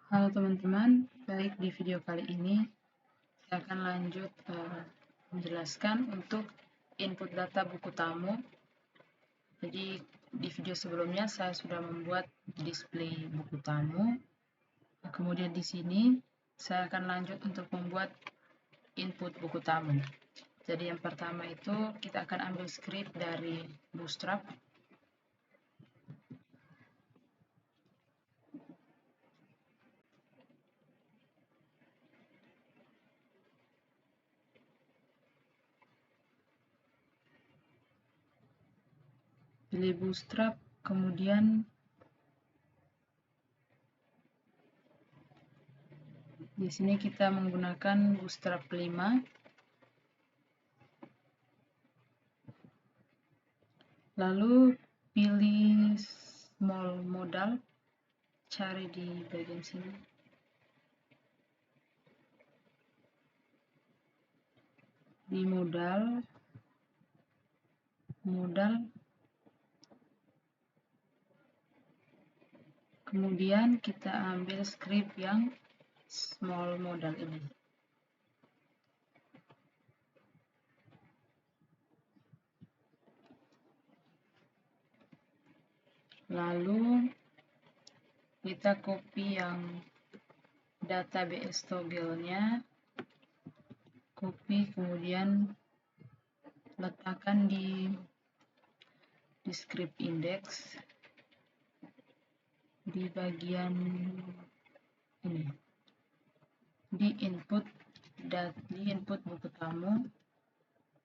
Halo teman-teman, baik di video kali ini saya akan lanjut menjelaskan untuk input data buku tamu. Jadi di video sebelumnya saya sudah membuat display buku tamu. Kemudian di sini saya akan lanjut untuk membuat input buku tamu. Jadi yang pertama itu kita akan ambil script dari Bootstrap. Pilih Bootstrap, kemudian di sini kita menggunakan Bootstrap 5. Lalu pilih small modal, cari di bagian sini. Di modal, kemudian kita ambil script yang small modal ini. Lalu kita copy yang database toggle-nya, copy kemudian letakkan di script index di bagian ini, di input buku tamu.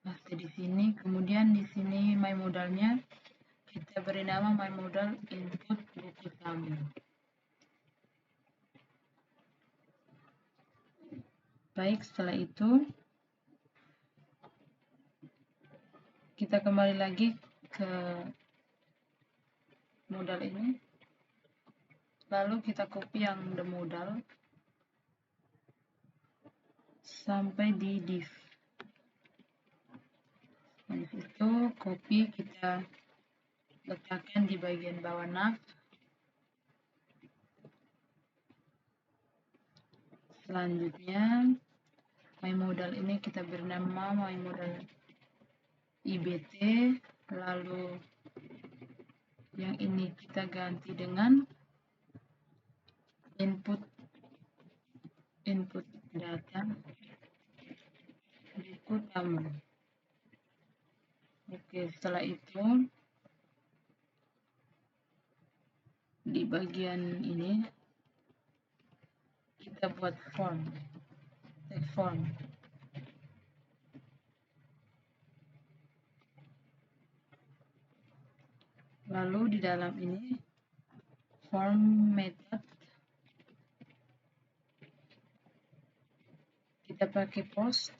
Nah, di sini kemudian di sini my modalnya kita beri nama my modal input buku tamu. Baik, setelah itu kita kembali lagi ke modal ini, lalu kita copy yang the modal sampai di div. Nah, itu copy kita letakkan di bagian bawah nav. Selanjutnya my modal ini kita beri nama my modal ibt, lalu yang ini kita ganti dengan input data buku tamu. Oke, setelah itu di bagian ini kita buat form, tag form. Lalu di dalam ini form method kita pakai post,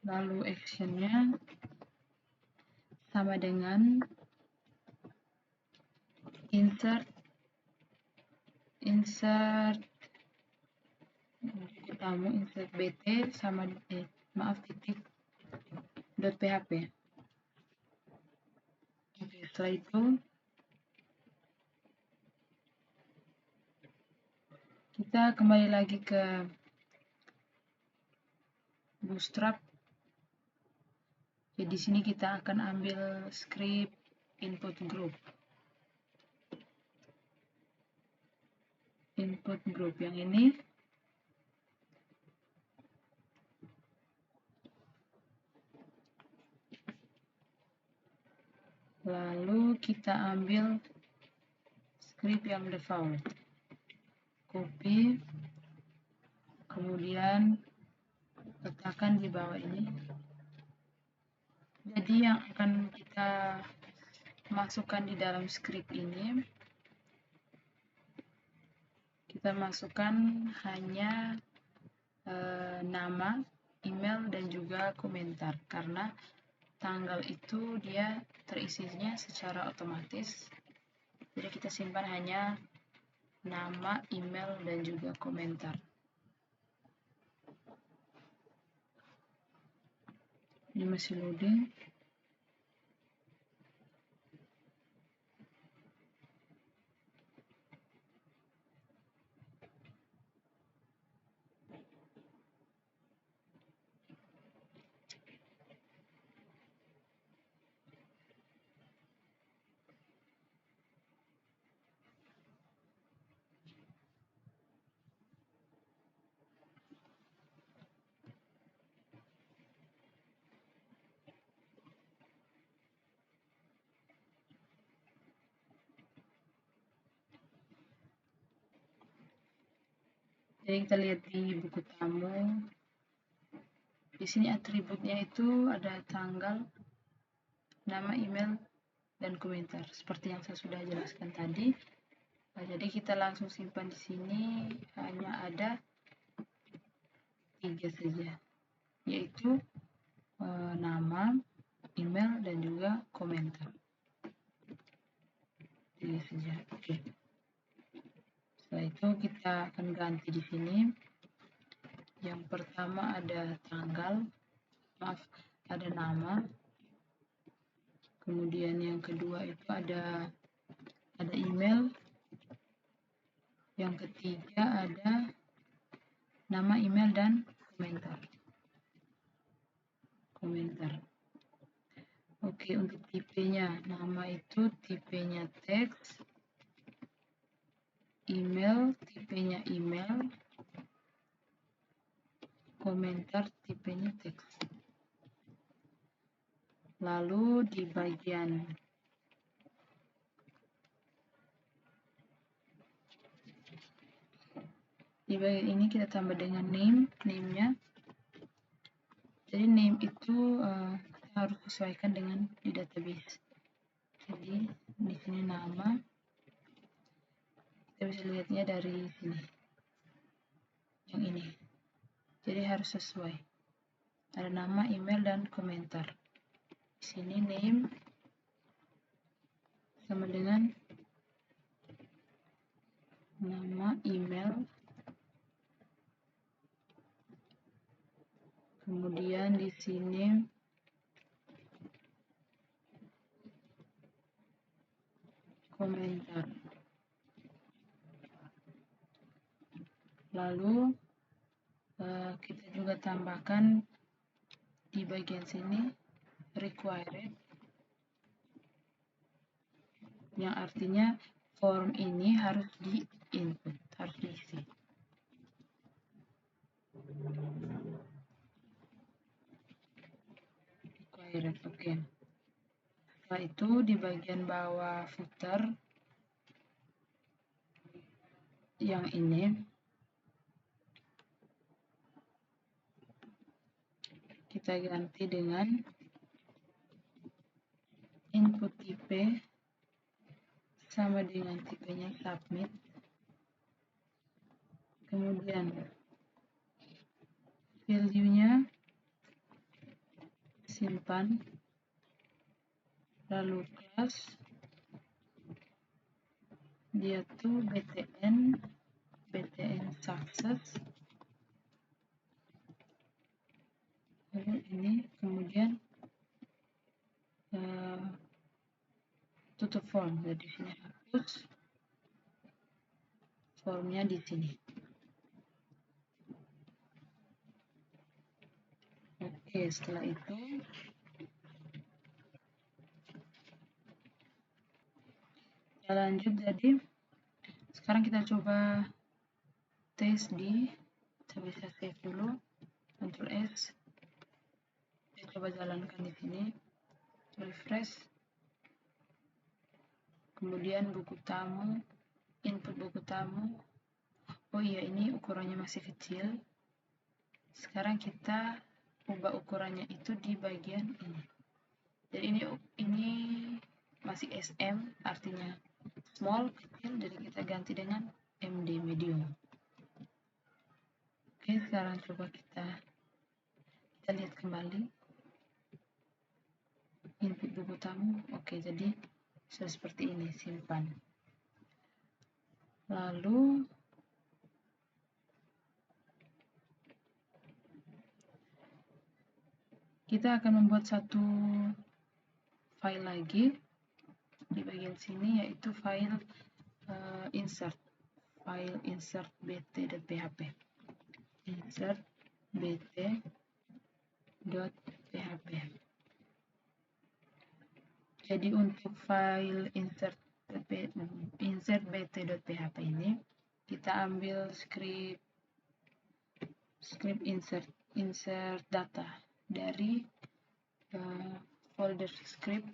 lalu actionnya sama dengan insert buku tamu, insert bt sama titik .php. Oke, setelah itu kita kembali lagi ke Bootstrap. Jadi di sini kita akan ambil script input group yang ini. Lalu kita ambil script yang default, copy, kemudian letakkan di bawah ini. Jadi yang akan kita masukkan di dalam script ini, kita masukkan hanya nama, email, dan juga komentar, karena tanggal itu dia terisinya secara otomatis. Jadi kita simpan hanya nama, email, dan juga komentar. Ini masih loading. Jadi kita lihat di buku tamu. Di sini atributnya itu ada tanggal, nama, email, dan komentar. Seperti yang saya sudah jelaskan tadi. Nah, jadi kita langsung simpan di sini, hanya ada 3 saja, yaitu nama, email, dan juga komentar. 3 saja. Oke. Setelah itu kita akan ganti di sini. Yang pertama ada tanggal, ada nama. Kemudian yang kedua itu ada email. Yang ketiga ada nama, email, dan komentar. Oke, untuk tipenya, nama itu tipenya teks, email tipenya email, komentar tipenya teks. Lalu di bagian ini kita tambah dengan name-nya. Jadi name itu kita harus sesuaikan dengan di database. Jadi di sini nama, kita bisa lihatnya dari sini, yang ini. Jadi harus sesuai. Ada nama, email, dan komentar. Di sini name sama dengan nama, email, kemudian di sini komentar. Lalu kita juga tambahkan di bagian sini required, yang artinya form ini harus di input, harus diisi. Required, oke. Setelah itu di bagian bawah footer yang ini kita ganti dengan input tipe sama dengan tipenya submit. Kemudian value-nya simpan, lalu class dia tuh btn success, lalu ini kemudian tutup form. Jadi di sini hapus formnya di sini. Oke, setelah itu kita lanjut. Jadi sekarang kita coba tes di, saya bisa save dulu, Ctrl S, kita coba jalankan di sini, refresh, kemudian buku tamu, input buku tamu. Oh iya, ini ukurannya masih kecil. Sekarang kita ubah ukurannya itu di bagian ini. Jadi ini masih SM, artinya small, kecil, jadi kita ganti dengan MD, medium. Oke, sekarang coba kita lihat kembali input buku tamu. Oke, jadi sudah seperti ini, simpan. Lalu kita akan membuat satu file lagi di bagian sini, yaitu file insert bt.php. insert bt.php. Jadi untuk file insert bt.php ini kita ambil script insert data dari folder script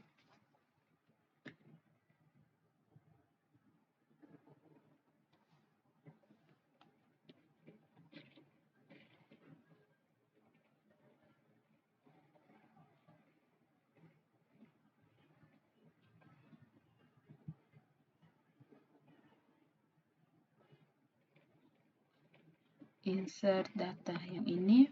insert data yang ini.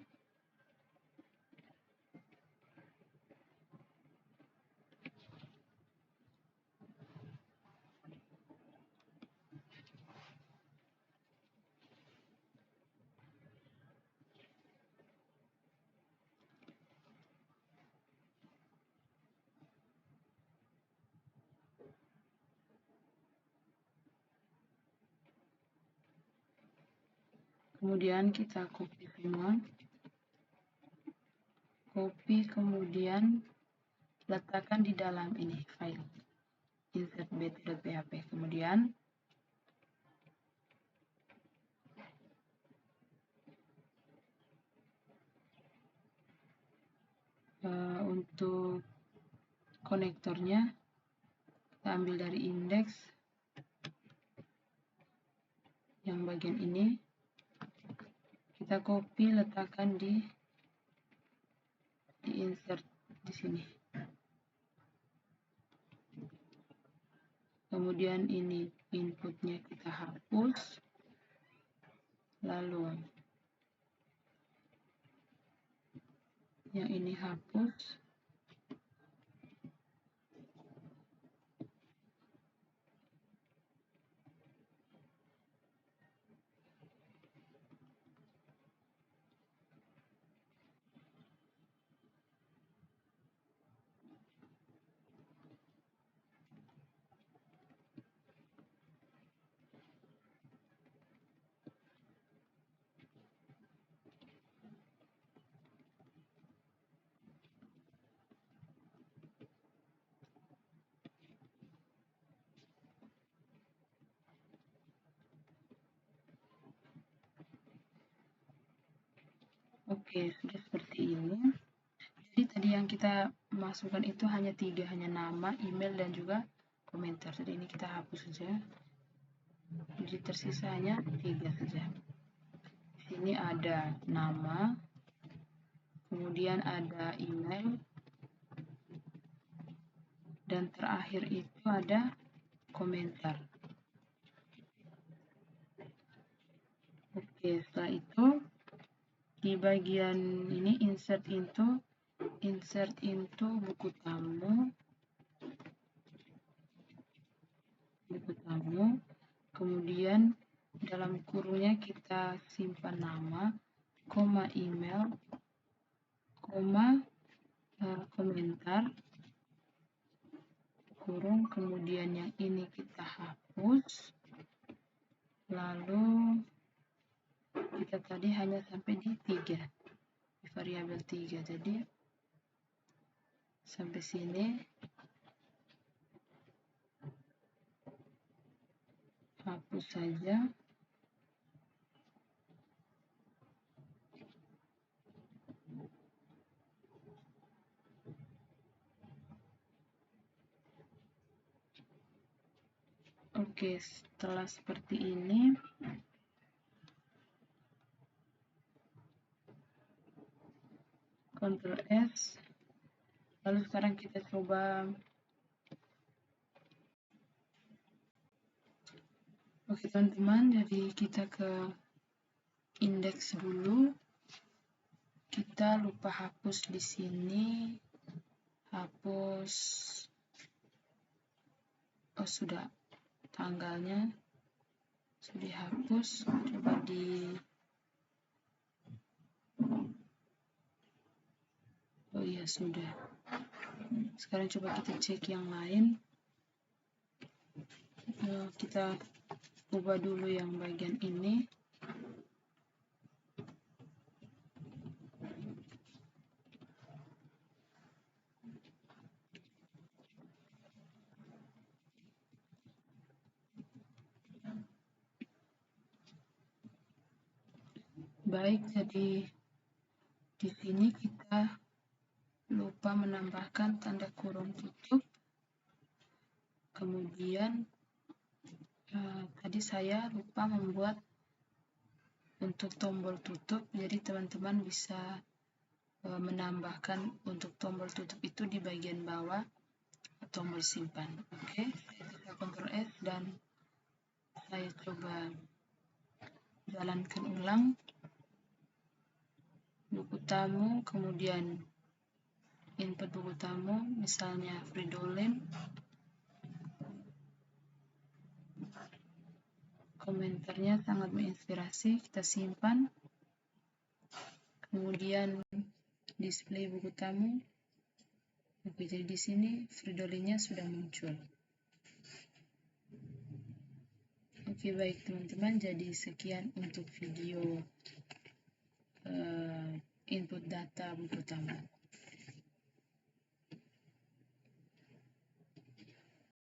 Kemudian kita copy semua, kemudian letakkan di dalam ini file insert bit.php. Kemudian untuk konektornya kita ambil dari index yang bagian ini, kita copy letakkan di insert di sini. Kemudian ini inputnya kita hapus, lalu yang ini hapus, oke, sudah seperti ini. Jadi tadi yang kita masukkan itu hanya 3, hanya nama, email, dan juga komentar. Jadi ini kita hapus saja. Jadi tersisa hanya 3 saja. Di sini ada nama, kemudian ada email, dan terakhir itu ada komentar. Oke, setelah itu di bagian ini insert into buku tamu, kemudian dalam kurungnya kita simpan nama, koma email, koma komentar, kurung, kemudian yang ini kita hapus, lalu kita tadi hanya sampai di 3, di variabel 3, jadi sampai sini hapus saja. Oke, setelah seperti ini Ctrl S, lalu sekarang kita coba. Oke teman-teman, jadi kita ke indeks dulu. Kita lupa hapus di sini, hapus. Oh sudah, tanggalnya sudah dihapus. Coba di. Oh iya sudah. Sekarang coba kita cek yang lain. Kita ubah dulu yang bagian ini. Baik, jadi di sini kita lupa menambahkan tanda kurung tutup. Kemudian tadi saya lupa membuat untuk tombol tutup, jadi teman-teman bisa menambahkan untuk tombol tutup itu di bagian bawah tombol simpan. Oke, saya tekan Ctrl S dan saya coba jalankan ulang. buku tamu, kemudian input buku tamu, misalnya Fridolin. Komentarnya sangat menginspirasi, kita simpan. Kemudian display buku tamu. Oke, jadi di sini Fridolinnya sudah muncul. Oke, baik teman-teman, jadi sekian untuk video input data buku tamu.